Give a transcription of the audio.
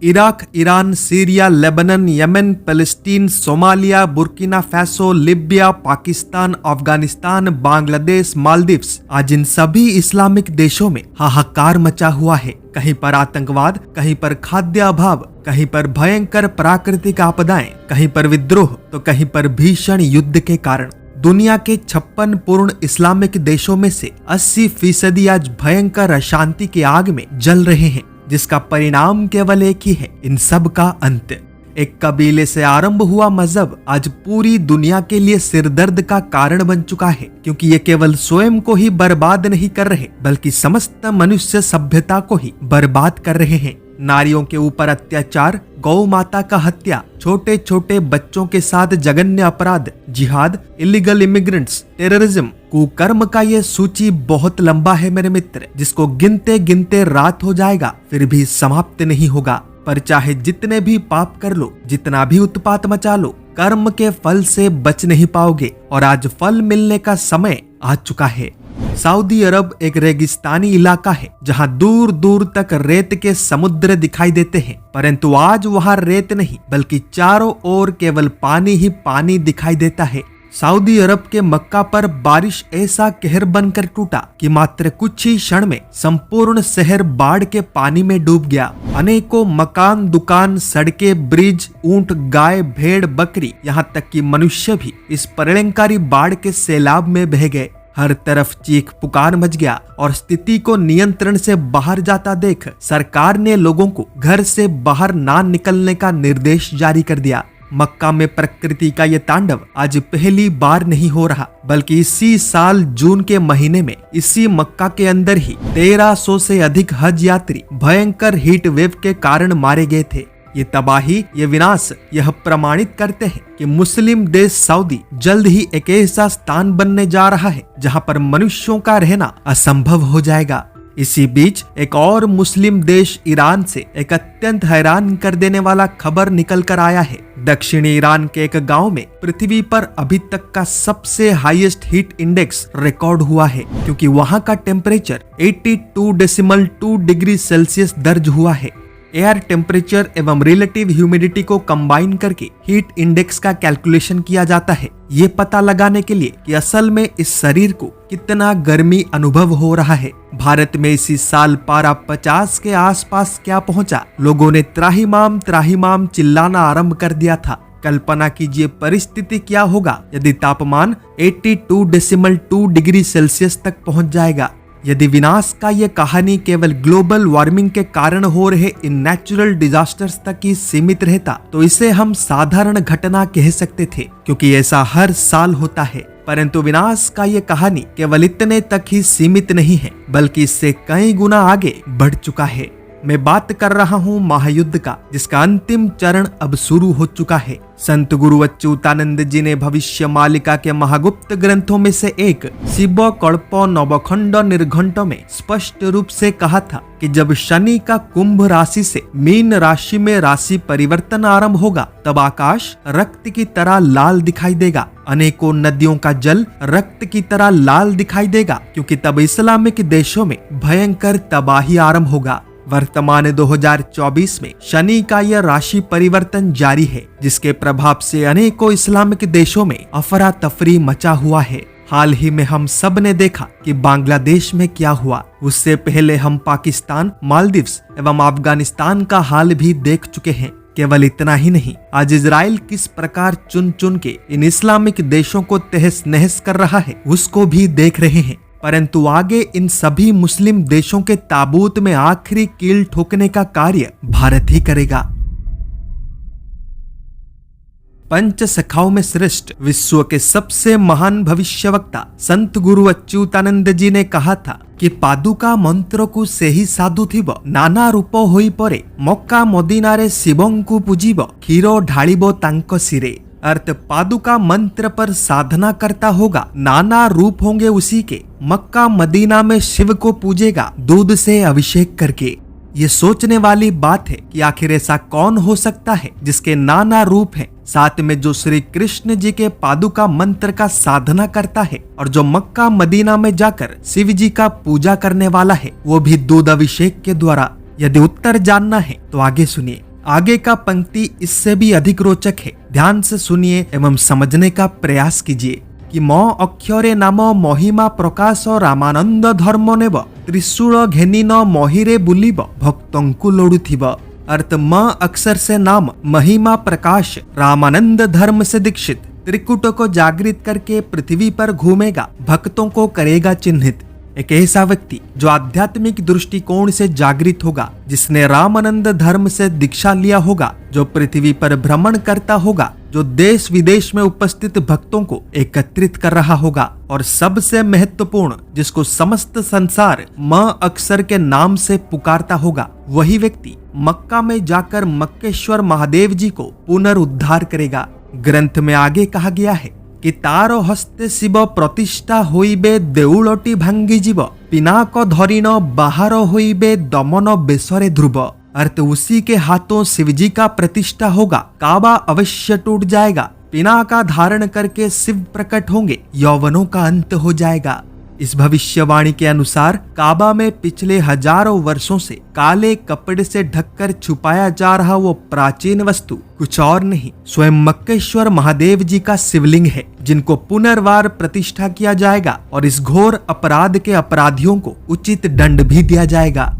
Iraq, Iran, Syria, Lebanon, Yemen, Palestine, Somalia, Burkina Faso, Libya, Pakistan, Afghanistan, Bangladesh, Maldives, आज इन सभी Islamic देशों में हाहाकार मचा हुआ है। कहीं पर आतंकवाद, कहीं पर खाद्य अभाव, कहीं पर भयंकर प्राकृतिक आपदाएं, कहीं पर विद्रोह तो कहीं पर भीषण युद्ध के कारण दुनिया के 56 पूर्ण इस्लामिक देशों में से 80% आज भयंकर अशांति की आग में जल रहे हैं, जिसका परिणाम केवल एक ही है, इन सब का अंत। एक कबीले से आरंभ हुआ मजहब आज पूरी दुनिया के लिए सिरदर्द का कारण बन चुका है, क्योंकि ये केवल स्वयं को ही बर्बाद नहीं कर रहे बल्कि समस्त मनुष्य सभ्यता को ही बर्बाद कर रहे हैं। नारियों के ऊपर अत्याचार, गौ माता का हत्या, छोटे छोटे बच्चों के साथ जघन्य अपराध, जिहाद, इलीगल इमिग्रेंट्स, टेररिज्म, कुकर्म का ये सूची बहुत लंबा है मेरे मित्र, जिसको गिनते गिनते रात हो जाएगा फिर भी समाप्त नहीं होगा। पर चाहे जितने भी पाप कर लो, जितना भी उत्पात मचा लो, कर्म के फल से बच नहीं पाओगे और आज फल मिलने का समय आ चुका है। सऊदी अरब एक रेगिस्तानी इलाका है जहां दूर दूर तक रेत के समुद्र दिखाई देते हैं, परंतु आज वहां रेत नहीं बल्कि चारों ओर केवल पानी ही पानी दिखाई देता है। सऊदी अरब के मक्का पर बारिश ऐसा कहर बनकर टूटा कि मात्र कुछ ही क्षण में संपूर्ण शहर बाढ़ के पानी में डूब गया। अनेकों मकान, दुकान, सड़कें, ब्रिज, ऊंट, गाय, भेड़, बकरी, यहाँ तक कि मनुष्य भी इस प्रलयंकारी बाढ़ के सैलाब में बह गए। हर तरफ चीख पुकार मच गया और स्थिति को नियंत्रण से बाहर जाता देख सरकार ने लोगों को घर से बाहर ना निकलने का निर्देश जारी कर दिया। मक्का में प्रकृति का ये तांडव आज पहली बार नहीं हो रहा, बल्कि इसी साल जून के महीने में इसी मक्का के अंदर ही 1300 से अधिक हज यात्री भयंकर हीट वेव के कारण मारे गए थे। ये तबाही, ये विनाश यह प्रमाणित करते हैं कि मुस्लिम देश सऊदी जल्द ही एक ऐसा स्थान बनने जा रहा है जहां पर मनुष्यों का रहना असंभव हो जाएगा। इसी बीच एक और मुस्लिम देश ईरान से एक अत्यंत हैरान कर देने वाला खबर निकल कर आया है। दक्षिणी ईरान के एक गांव में पृथ्वी पर अभी तक का सबसे हाईएस्ट हीट इंडेक्स रिकॉर्ड हुआ है, क्योंकि वहां का टेम्परेचर 82.2 डिग्री सेल्सियस दर्ज हुआ है। एयर टेम्परेचर एवं रिलेटिव ह्यूमिडिटी को कंबाइन करके हीट इंडेक्स का कैलकुलेशन किया जाता है, ये पता लगाने के लिए कि असल में इस शरीर को कितना गर्मी अनुभव हो रहा है। भारत में इसी साल पारा 50 के आसपास क्या पहुंचा, लोगों ने त्राहिमाम त्राहिमाम चिल्लाना आरंभ कर दिया था। कल्पना कीजिए परिस्थिति क्या होगा यदि तापमान 82.2 डिग्री सेल्सियस तक पहुंच जाएगा। यदि विनाश का ये कहानी केवल ग्लोबल वार्मिंग के कारण हो रहे इन नेचुरल डिजास्टर्स तक ही सीमित रहता तो इसे हम साधारण घटना कह सकते थे, क्योंकि ऐसा हर साल होता है। परंतु विनाश का ये कहानी केवल इतने तक ही सीमित नहीं है, बल्कि इससे कई गुना आगे बढ़ चुका है। मैं बात कर रहा हूँ महायुद्ध का, जिसका अंतिम चरण अब शुरू हो चुका है। संत गुरु अच्युतानंद जी ने भविष्य मालिका के महागुप्त ग्रंथों में से एक शिव कल्प नवखंड निर्घंट में स्पष्ट रूप से कहा था कि जब शनि का कुंभ राशि से मीन राशि में राशि परिवर्तन आरंभ होगा, तब आकाश रक्त की तरह लाल दिखाई देगा, अनेकों नदियों का जल रक्त की तरह लाल दिखाई देगा, क्योंकि तब इस्लामिक देशों में भयंकर तबाही आरंभ होगा। वर्तमान 2024 में शनि का यह राशि परिवर्तन जारी है, जिसके प्रभाव से अनेकों इस्लामिक देशों में अफरा तफरी मचा हुआ है। हाल ही में हम सब ने देखा कि बांग्लादेश में क्या हुआ। उससे पहले हम पाकिस्तान, मालदीव्स एवं अफगानिस्तान का हाल भी देख चुके हैं। केवल इतना ही नहीं, आज इजराइल किस प्रकार चुन चुन के इन इस्लामिक देशों को तहस नहस कर रहा है उसको भी देख रहे हैं। परंतु आगे इन सभी मुस्लिम देशों के ताबूत में आखिरी कील ठोकने का कार्य भारत ही करेगा। पंच सखाओं में श्रेष्ठ विश्व के सबसे महान भविष्यवक्ता संत गुरु अच्युतानंद जी ने कहा था कि पादुका मंत्र को से ही साधु थिब नाना रूप होई परे मक्का मदीनारे शिवंकु पूजिब क्षीर ढालिब तांको सिरे। अर्थ पादुका मंत्र पर साधना करता होगा, नाना रूप होंगे उसी के, मक्का मदीना में शिव को पूजेगा दूध से अभिषेक करके। ये सोचने वाली बात है कि आखिर ऐसा कौन हो सकता है जिसके नाना रूप हैं, साथ में जो श्री कृष्ण जी के पादुका मंत्र का साधना करता है और जो मक्का मदीना में जाकर शिव जी का पूजा करने वाला है, वो भी दूध अभिषेक के द्वारा। यदि उत्तर जानना है तो आगे सुनिए। आगे का पंक्ति इससे भी अधिक रोचक है। ध्यान से सुनिए एवं समझने का प्रयास कीजिए कि म अक्षरे नाम महिमा प्रकाश रामानंद धर्म नेब त्रिशूल घेनिन महीरे बुलिब भक्तंकु लोड़ुथिब। अर्थ म अक्षर से नाम महिमा प्रकाश रामानंद धर्म से दीक्षित त्रिकुट को जागृत करके पृथ्वी पर घूमेगा, भक्तों को करेगा चिन्हित। एक ऐसा व्यक्ति जो आध्यात्मिक दृष्टिकोण से जागृत होगा, जिसने रामानंद धर्म से दीक्षा लिया होगा, जो पृथ्वी पर भ्रमण करता होगा, जो देश विदेश में उपस्थित भक्तों को एकत्रित कर रहा होगा, और सबसे महत्वपूर्ण जिसको समस्त संसार म अक्षर के नाम से पुकारता होगा, वही व्यक्ति मक्का में जाकर मक्केश्वर महादेव जी को पुनरुद्धार करेगा। ग्रंथ में आगे कहा गया है कि तारो हस्ते शिव प्रतिष्ठा होइबे देउलटी भांगी जीव पिनाक धरिन बाहर होइबे दमन बेसरे ध्रुव। अर्थ उसी के हाथों शिवजी का प्रतिष्ठा होगा, काबा अवश्य टूट जाएगा, पिना का धारण करके शिव प्रकट होंगे, यौवनों का अंत हो जाएगा। इस भविष्यवाणी के अनुसार काबा में पिछले हजारों वर्षों से काले कपड़े से ढककर छुपाया जा रहा वो प्राचीन वस्तु कुछ और नहीं, स्वयं मक्केश्वर महादेव जी का शिवलिंग है, जिनको पुनर्वार प्रतिष्ठा किया जाएगा और इस घोर अपराध के अपराधियों को उचित दंड भी दिया जाएगा।